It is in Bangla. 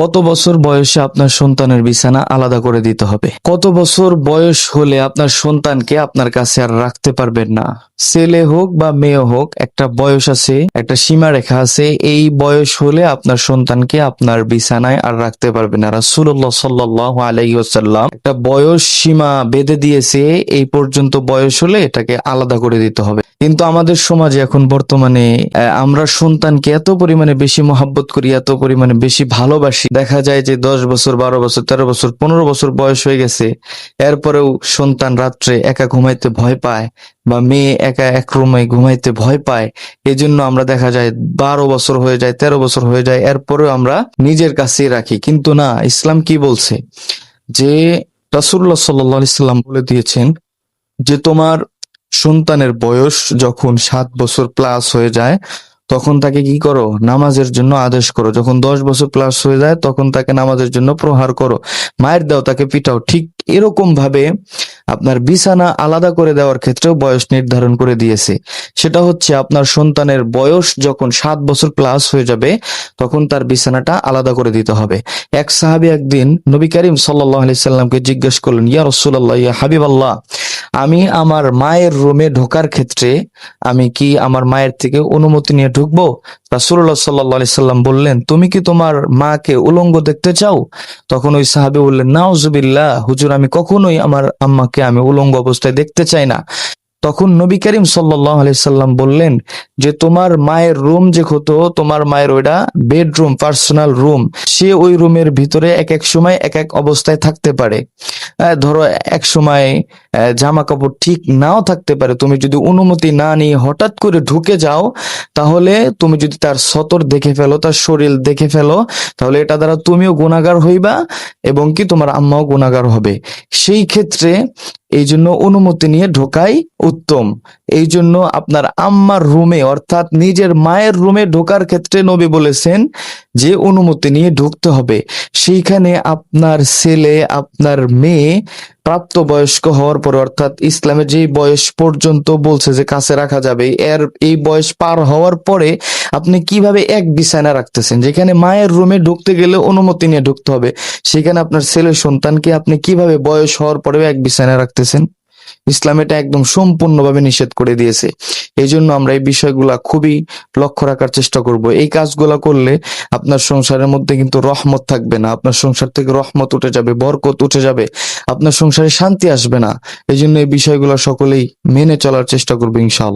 কত বছর বয়সে আপনার সন্তানের বিছানা আলাদা করে দিতে হবে? কত বছর বয়স হলে আপনার সন্তানকে আপনার কাছে আর রাখতে পারবেন না? ছেলে হোক বা মেয়ে হোক, একটা বয়স আছে, একটা সীমা রেখা আছে। এই বয়স হলে আপনার সন্তানকে আপনার বিছানায় আর রাখতে পারবেন না। রাসূলুল্লাহ সাল্লাল্লাহু আলাইহি ওয়াসাল্লাম একটা বয়স সীমা বেঁধে দিয়েছে, এই পর্যন্ত বয়স হলে এটাকে আলাদা করে দিতে হবে। কিন্তু আমাদের সমাজে এখন বর্তমানে আমরা সন্তানকে এত পরিমাণে বেশি মহাব্বত করি, এত পরিমাণে বেশি ভালোবাসি, দেখা যায় যে 10 বছর, 12 বছর, 13 বছর, 15 বছর বয়স হয়ে গেছে, এরপরেও সন্তান রাত্রে একা ঘুমাইতে ভয় পায় বা মেয়ে একা এক রুমে ঘুমাইতে ভয় পায়। এই জন্য আমরা দেখা যায় 12 বছর হয়ে যায়, 13 বছর হয়ে যায়, এরপরেও আমরা নিজের কাছেই রাখি। কিন্তু না, ইসলাম কি বলছে? যে রাসূলুল্লাহ সাল্লাল্লাহু আলাইহি সাল্লাম বলে দিয়েছেন যে তোমার সন্তানের বয়স যখন 7 বছর প্লাস হয়ে যায়, তখন তাকে কি করো? নামাজের জন্য আদেশ করো। যখন 10 বছর প্লাস হয়ে যায়, তখন তাকে নামাজের জন্য প্রহার করো, মায়ের দাও, তাকে পিটাও। ঠিক এরকম ভাবে আপনার বিছানা আলাদা করে দেওয়ার ক্ষেত্রেও বয়স নির্ধারণ করে দিয়েছে। সেটা হচ্ছে আপনার সন্তানের বয়স যখন 7 বছর প্লাস হয়ে যাবে, তখন তার বিছানাটা আলাদা করে দিতে হবে। এক সাহাবী একদিন নবী করিম সাল্লাল্লাহু আলাইহি সাল্লামকে জিজ্ঞেস করলেন, ইয়া রাসূলুল্লাহ, ইয়া হাবিবাল্লাহ, আমি আমার মায়ের রুমে ঢোকার ক্ষেত্রে আমি কি আমার মায়ের থেকে অনুমতি নিয়ে ঢুকবো? রাসূলুল্লাহ সাল্লাল্লাহু আলাইহি সাল্লাম বললেন, তুমি কি তোমার মাকে উলঙ্গ দেখতে চাও? তখন ওই সাহাবী বললেন, নাউজুবিল্লাহ, হুজুর, আমি কখনোই আমার আম্মাকে আমি উলঙ্গ অবস্থায় দেখতে চাই না। তখন নবী করিম সাল্লাল্লাহু আলাইহি সাল্লাম বললেন যে তোমার মায়ের রুম যে হতো, তোমার মায়ের ওইটা বেডরুম, পার্সোনাল রুম, সে ওই রুমের ভিতরে এক এক সময় এক এক অবস্থায় থাকতে পারে। ধরো এক সময় জামা কাপড় ঠিক নাও থাকতে পারে। তুমি যদি অনুমতি না নিয়ে হঠাৎ করে ঢুকে যাও, তাহলে তুমি যদি তার সতর দেখে ফেলো, তার শরীর দেখে ফেলো, তাহলে এটা দ্বারা তুমিও গুনাহগার হইবা এবং কি তোমার আম্মাও গুনাহগার হবে। সেই ক্ষেত্রে এই জন্য অনুমতি নিয়ে ঢোকাই উত্তম। এই জন্য আপনার আম্মার রুমে, অর্থাৎ নিজের মায়ের রুমে ঢোকার ক্ষেত্রে নবী বলেছেন যে অনুমতি নিয়ে ঢুকতে হবে। সেইখানে আপনার ছেলে, আপনার মেয়ে প্রাপ্তবয়স্ক হওয়ার পরে, অর্থাৎ ইসলামের যে বয়স পর্যন্ত বলছে যে কাছে রাখা যাবে, এই বয়স পার হওয়ার পরে আপনি কিভাবে এক বিছানা রাখতেছেন? যেখানে মায়ের রুমে ঢুকতে গেলে অনুমতি নিয়ে ঢুকতে হবে, সেখানে আপনার ছেলে সন্তানকে আপনি কিভাবে বয়স হওয়ার পরেও এক বিছানা রাখতেছেন? ইসলাম এটা একদম সম্পূর্ণভাবে নিষেধ করে দিয়েছে। এই জন্য আমরা এই বিষয়গুলা খুবই লক্ষ্য রাখার চেষ্টা করব। এই কাজগুলা করলে আপনার সংসারের মধ্যে কিন্তু রহমত থাকবে না, আপনার সংসার থেকে রহমত উঠে যাবে, বরকত উঠে যাবে, আপনার সংসারে শান্তি আসবে না। এই জন্য এই বিষয়গুলো সকলেই মেনে চলার চেষ্টা করবো ইনশাআল্লাহ।